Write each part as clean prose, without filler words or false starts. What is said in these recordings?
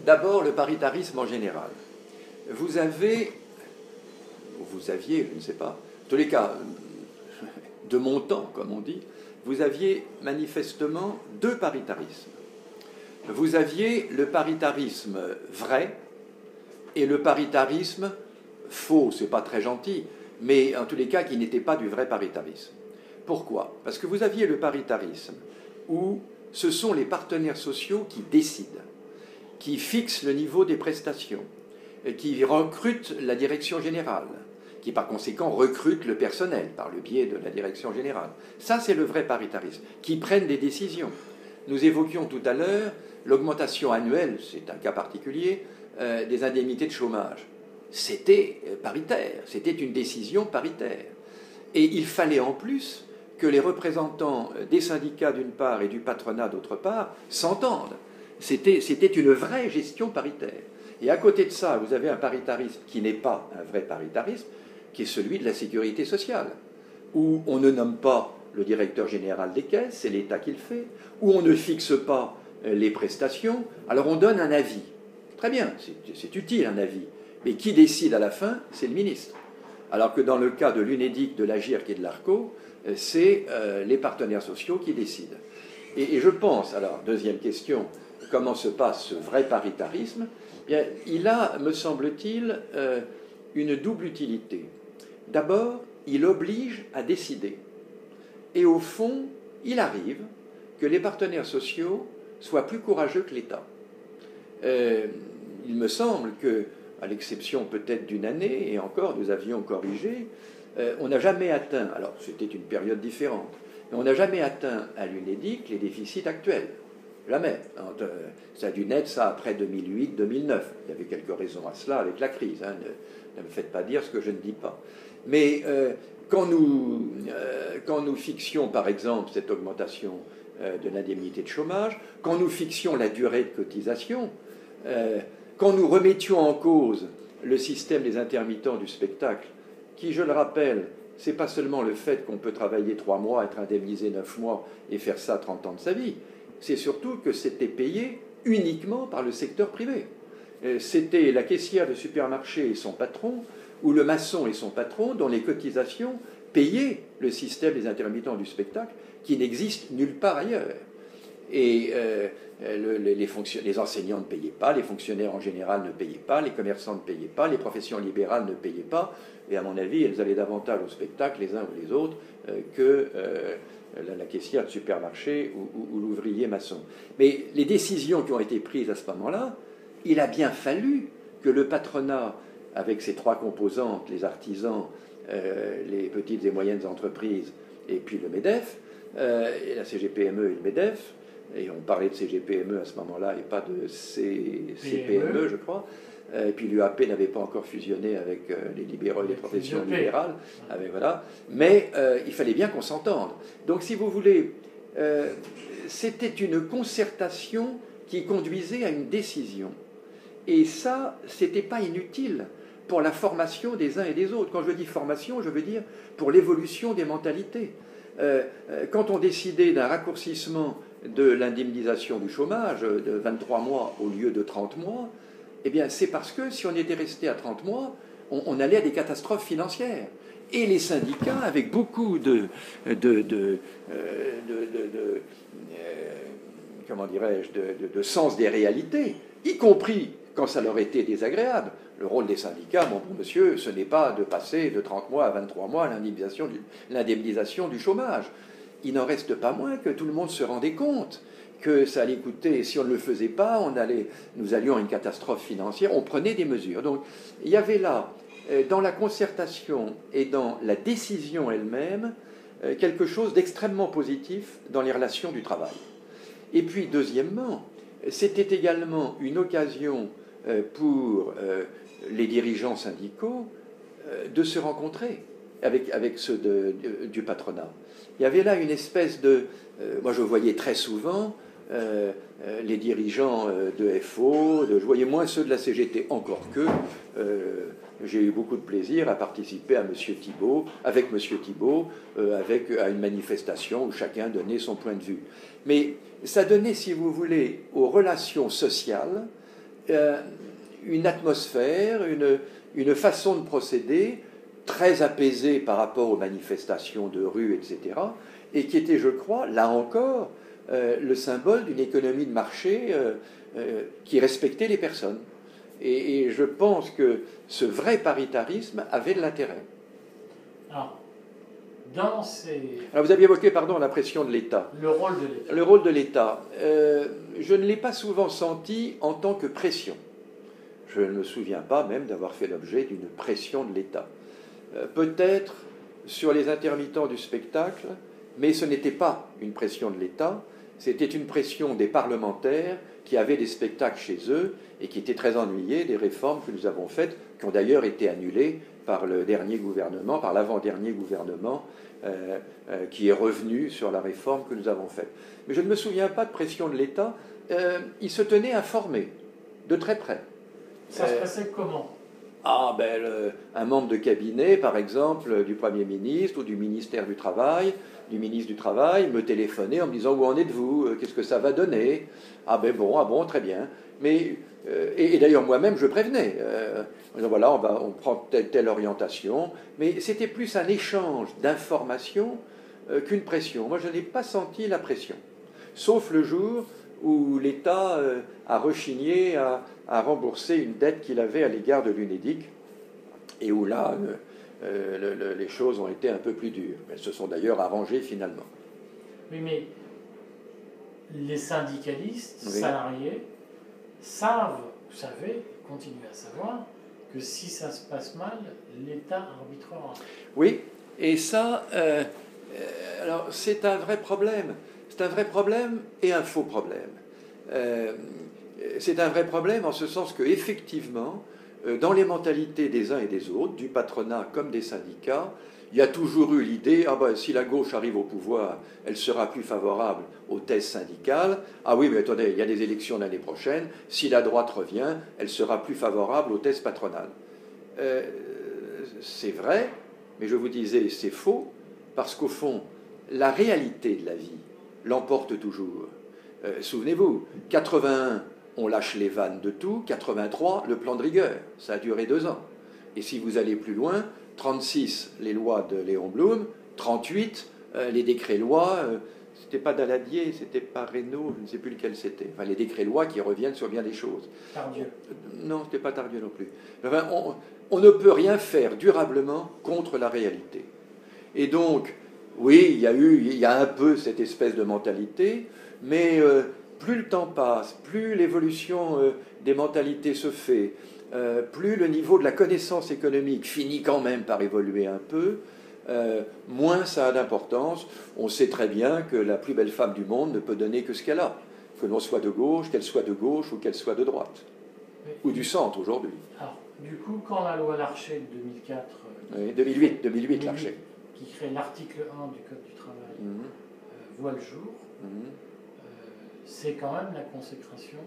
D'abord, le paritarisme en général. Vous aviez, je ne sais pas, en tous les cas, de mon temps, comme on dit, vous aviez manifestement deux paritarismes. Vous aviez le paritarisme vrai et le paritarisme faux, c'est pas très gentil, mais en tous les cas qui n'était pas du vrai paritarisme. Pourquoi? Parce que vous aviez le paritarisme où ce sont les partenaires sociaux qui décident, qui fixent le niveau des prestations, qui recrutent la direction générale, qui par conséquent recrutent le personnel par le biais de la direction générale. Ça, c'est le vrai paritarisme, qui prennent des décisions. Nous évoquions tout à l'heure l'augmentation annuelle, c'est un cas particulier, des indemnités de chômage. C'était paritaire, c'était une décision paritaire. Et il fallait en plus que les représentants des syndicats d'une part et du patronat d'autre part s'entendent. C'était une vraie gestion paritaire. Et à côté de ça, vous avez un paritarisme qui n'est pas un vrai paritarisme, qui est celui de la sécurité sociale, où on ne nomme pas le directeur général des caisses, c'est l'État qui le fait, où on ne fixe pas les prestations, alors on donne un avis. Très bien, c'est utile un avis, mais qui décide à la fin, c'est le ministre. Alors que dans le cas de l'UNEDIC, de l'AGIRC et de l'ARCO, c'est les partenaires sociaux qui décident. Et je pense, alors, deuxième question, comment se passe ce vrai paritarisme? Bien, il a, me semble-t-il, une double utilité. D'abord, il oblige à décider. Et au fond, il arrive que les partenaires sociaux soient plus courageux que l'État. Il me semble que, à l'exception peut-être d'une année, et encore nous avions corrigé, on n'a jamais atteint, alors c'était une période différente, mais on n'a jamais atteint à l'UNEDIC les déficits actuels. Jamais. Ça a dû naître ça après 2008-2009. Il y avait quelques raisons à cela avec la crise. Hein. Ne me faites pas dire ce que je ne dis pas. Mais quand nous fixions, par exemple, cette augmentation de l'indemnité de chômage, quand nous fixions la durée de cotisation, quand nous remettions en cause le système des intermittents du spectacle, qui, je le rappelle, c'est pas seulement le fait qu'on peut travailler 3 mois, être indemnisé 9 mois et faire ça 30 ans de sa vie, c'est surtout que c'était payé uniquement par le secteur privé. C'était la caissière de supermarché et son patron, ou le maçon et son patron, dont les cotisations payaient le système des intermittents du spectacle, qui n'existe nulle part ailleurs. Et les enseignants ne payaient pas, les fonctionnaires en général ne payaient pas, les commerçants ne payaient pas, les professions libérales ne payaient pas, et à mon avis, elles allaient davantage au spectacle, les uns ou les autres, que la caissière de supermarché ou l'ouvrier maçon. Mais les décisions qui ont été prises à ce moment-là, il a bien fallu que le patronat, avec ses 3 composantes, les artisans, les petites et moyennes entreprises, et puis le MEDEF, et la CGPME et le MEDEF, et on parlait de CGPME à ce moment-là et pas de CPME, je crois, et puis l'UAP n'avait pas encore fusionné avec les libéraux et les professions libérales, voilà. Mais il fallait bien qu'on s'entende. Donc si vous voulez, c'était une concertation qui conduisait à une décision. Et ça, c'était pas inutile pour la formation des uns et des autres. Quand je dis formation, je veux dire pour l'évolution des mentalités. Quand on décidait d'un raccourcissement de l'indemnisation du chômage de 23 mois au lieu de 30 mois, eh bien c'est parce que si on était resté à 30 mois, on allait à des catastrophes financières. Et les syndicats, avec beaucoup comment dirais-je, de sens des réalités, y compris quand ça leur était désagréable. Le rôle des syndicats, mon bon monsieur, ce n'est pas de passer de 30 mois à 23 mois l'indemnisation du chômage. Il n'en reste pas moins que tout le monde se rendait compte que ça allait coûter, si on ne le faisait pas, nous allions à une catastrophe financière, on prenait des mesures. Donc il y avait là, dans la concertation et dans la décision elle-même, quelque chose d'extrêmement positif dans les relations du travail. Et puis, deuxièmement, c'était également une occasion pour les dirigeants syndicaux de se rencontrer avec ceux du patronat. Il y avait là une espèce de... moi, je voyais très souvent, les dirigeants de FO, je voyais moins ceux de la CGT, encore que j'ai eu beaucoup de plaisir à participer à avec M. Thibault, à une manifestation où chacun donnait son point de vue. Mais ça donnait, si vous voulez, aux relations sociales une atmosphère, une façon de procéder très apaisée par rapport aux manifestations de rue, etc., et qui était, je crois, là encore, le symbole d'une économie de marché qui respectait les personnes. Et je pense que ce vrai paritarisme avait de l'intérêt. Alors, vous aviez évoqué, la pression de l'État. Le rôle de l'État. Le rôle de l'État. Je ne l'ai pas souvent senti en tant que pression. Je ne me souviens pas même d'avoir fait l'objet d'une pression de l'État. Peut-être sur les intermittents du spectacle, mais ce n'était pas une pression de l'État, c'était une pression des parlementaires qui avaient des spectacles chez eux et qui étaient très ennuyés des réformes que nous avons faites, qui ont d'ailleurs été annulées par le dernier gouvernement, par l'avant-dernier gouvernement, qui est revenu sur la réforme que nous avons faite. Mais je ne me souviens pas de pression de l'État. Il se tenait informé, de très près. Ça se passait comment ? Un membre de cabinet, par exemple, du Premier ministre ou du ministère du Travail, du ministre du Travail, me téléphonait en me disant « Où en êtes-vous ? Qu'est-ce que ça va donner ?» Bon, très bien. Mais, et d'ailleurs, moi-même, je prévenais. En disant « Voilà, on prend telle orientation. » Mais c'était plus un échange d'informations qu'une pression. Moi, je n'ai pas senti la pression. Sauf le jour où l'État a rechigné à rembourser une dette qu'il avait à l'égard de l'UNEDIC, et où là, les choses ont été un peu plus dures. Elles se sont d'ailleurs arrangées finalement. Oui, mais les syndicalistes, salariés, continuent à savoir que si ça se passe mal, l'État arbitrera. Oui, et ça, alors c'est un vrai problème. C'est un vrai problème et un faux problème. C'est un vrai problème en ce sens qu'effectivement, dans les mentalités des uns et des autres, du patronat comme des syndicats, il y a toujours eu l'idée, si la gauche arrive au pouvoir, elle sera plus favorable aux thèses syndicales. Ah oui, mais attendez, il y a des élections l'année prochaine, si la droite revient, elle sera plus favorable aux thèses patronales. C'est vrai, mais je vous disais, c'est faux, parce qu'au fond, la réalité de la vie l'emporte toujours. Souvenez-vous, 81, on lâche les vannes de tout, 83, le plan de rigueur, ça a duré 2 ans. Et si vous allez plus loin, 36, les lois de Léon Blum, 38, les décrets-lois, c'était pas Daladier, c'était pas Reynaud, je ne sais plus lequel c'était. Enfin, les décrets-lois qui reviennent sur bien des choses. Tardieu. Non, c'était pas Tardieu non plus. Enfin, on ne peut rien faire durablement contre la réalité. Et donc, oui, il y a un peu cette espèce de mentalité, mais plus le temps passe, plus l'évolution des mentalités se fait, plus le niveau de la connaissance économique finit quand même par évoluer un peu, moins ça a d'importance. On sait très bien que la plus belle femme du monde ne peut donner que ce qu'elle a, que l'on soit de gauche, qu'elle soit de gauche ou qu'elle soit de droite, ou du centre aujourd'hui. Alors, du coup, quand la loi Larcher de 2004... 2008 Larcher. Qui crée l'article 1 du Code du travail, voit le jour, c'est quand même la consécration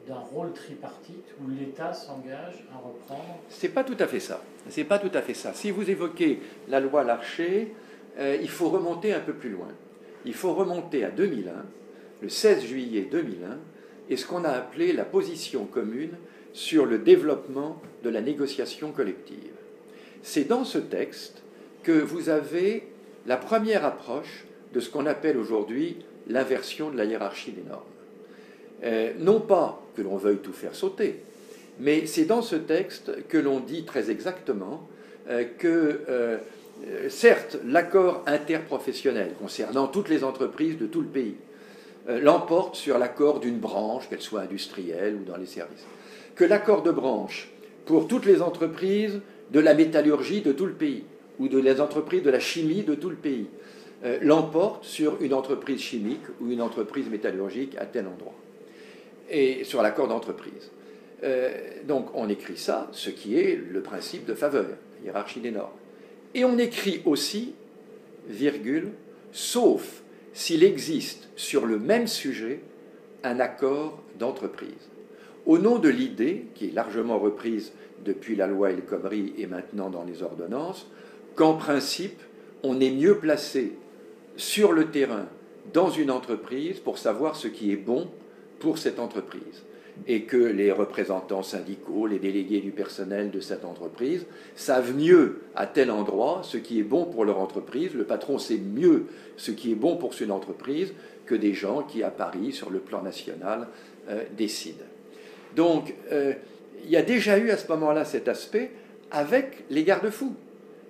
d'un rôle tripartite où l'État s'engage à reprendre... C'est pas tout à fait ça. C'est pas tout à fait ça. Si vous évoquez la loi Larcher, il faut remonter un peu plus loin. Il faut remonter à 2001, le 16 juillet 2001, et ce qu'on a appelé la position commune sur le développement de la négociation collective. C'est dans ce texte que vous avez la première approche de ce qu'on appelle aujourd'hui l'inversion de la hiérarchie des normes. Non pas que l'on veuille tout faire sauter, mais c'est dans ce texte que l'on dit très exactement que, certes, l'accord interprofessionnel concernant toutes les entreprises de tout le pays l'emporte sur l'accord d'une branche, qu'elle soit industrielle ou dans les services. Que l'accord de branche pour toutes les entreprises de la métallurgie de tout le pays, ou de les entreprises de la chimie de tout le pays, l'emporte sur une entreprise chimique ou une entreprise métallurgique à tel endroit, et sur l'accord d'entreprise. Donc on écrit ça, ce qui est le principe de faveur, hiérarchie des normes. Et on écrit aussi, virgule, sauf s'il existe sur le même sujet un accord d'entreprise. Au nom de l'idée, qui est largement reprise depuis la loi El Khomri et maintenant dans les ordonnances, qu'en principe, on est mieux placé sur le terrain dans une entreprise pour savoir ce qui est bon pour cette entreprise. Et que les représentants syndicaux, les délégués du personnel de cette entreprise savent mieux à tel endroit ce qui est bon pour leur entreprise. Le patron sait mieux ce qui est bon pour son entreprise que des gens qui, à Paris, sur le plan national, décident. Donc, il y a déjà eu à ce moment-là cet aspect avec les garde-fous.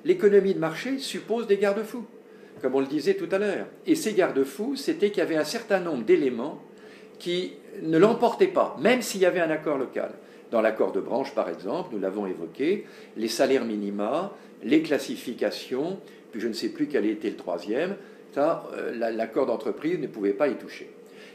L'économie de marché suppose des garde-fous, comme on le disait tout à l'heure. Et ces garde-fous, c'était qu'il y avait un certain nombre d'éléments qui ne l'emportaient pas, même s'il y avait un accord local. Dans l'accord de branche, par exemple, nous l'avons évoqué, les salaires minima, les classifications, puis je ne sais plus quel était le troisième, ça, l'accord d'entreprise ne pouvait pas y toucher.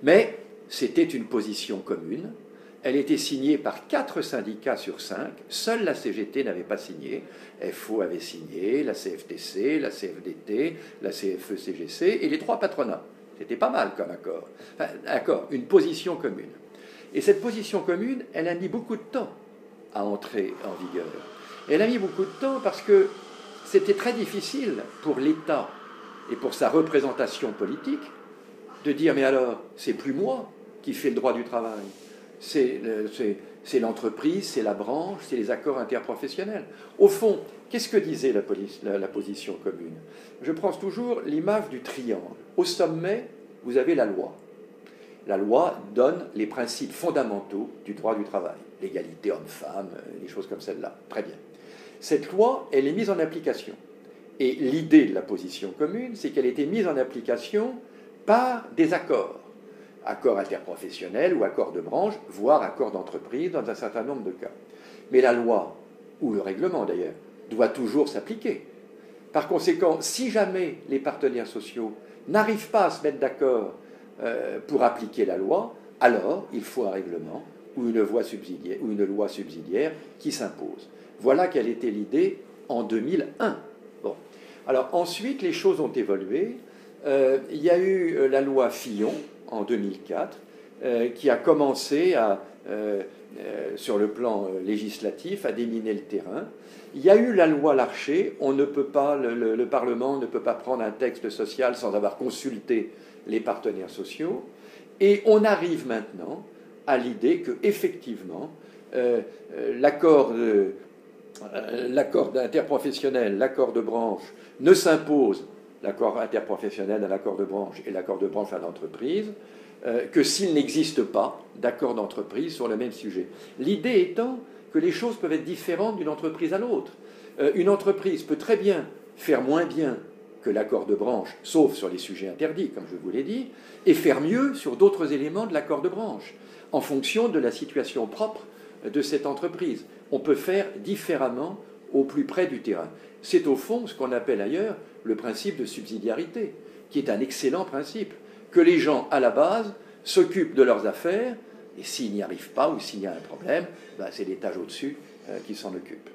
Mais c'était une position commune. Elle était signée par 4 syndicats sur 5. Seule la CGT n'avait pas signé. FO avait signé, la CFTC, la CFDT, la CFE-CGC et les 3 patronats. C'était pas mal comme accord. Enfin, accord, une position commune. Et cette position commune, elle a mis beaucoup de temps à entrer en vigueur. Elle a mis beaucoup de temps parce que c'était très difficile pour l'État et pour sa représentation politique de dire « mais alors, c'est plus moi qui fais le droit du travail ». C'est l'entreprise, c'est la branche, c'est les accords interprofessionnels. Au fond, qu'est-ce que disait la position commune? Je prends toujours l'image du triangle. Au sommet, vous avez la loi. La loi donne les principes fondamentaux du droit du travail. L'égalité homme-femme, des choses comme celle-là. Très bien. Cette loi, elle est mise en application. Et l'idée de la position commune, c'est qu'elle a été mise en application par des accords. Accords interprofessionnels ou accords de branche, voire accords d'entreprise dans un certain nombre de cas. Mais la loi, ou le règlement d'ailleurs, doit toujours s'appliquer. Par conséquent, si jamais les partenaires sociaux n'arrivent pas à se mettre d'accord pour appliquer la loi, alors il faut un règlement ou une loi subsidiaire qui s'impose. Voilà quelle était l'idée en 2001. Bon. Alors ensuite, les choses ont évolué. Il y a eu la loi Fillon, en 2004, qui a commencé sur le plan législatif à déminer le terrain. Il y a eu la loi Larcher, le Parlement ne peut pas prendre un texte social sans avoir consulté les partenaires sociaux, et on arrive maintenant à l'idée que effectivement l'accord interprofessionnel, l'accord de branche ne s'impose, l'accord interprofessionnel à l'accord de branche et l'accord de branche à l'entreprise, que s'il n'existe pas d'accord d'entreprise sur le même sujet. L'idée étant que les choses peuvent être différentes d'une entreprise à l'autre. Une entreprise peut très bien faire moins bien que l'accord de branche, sauf sur les sujets interdits, comme je vous l'ai dit, et faire mieux sur d'autres éléments de l'accord de branche, en fonction de la situation propre de cette entreprise. On peut faire différemment au plus près du terrain. C'est au fond ce qu'on appelle ailleurs le principe de subsidiarité, qui est un excellent principe, que les gens, à la base, s'occupent de leurs affaires, et s'ils n'y arrivent pas ou s'il y a un problème, c'est l'étage au-dessus qui s'en occupe.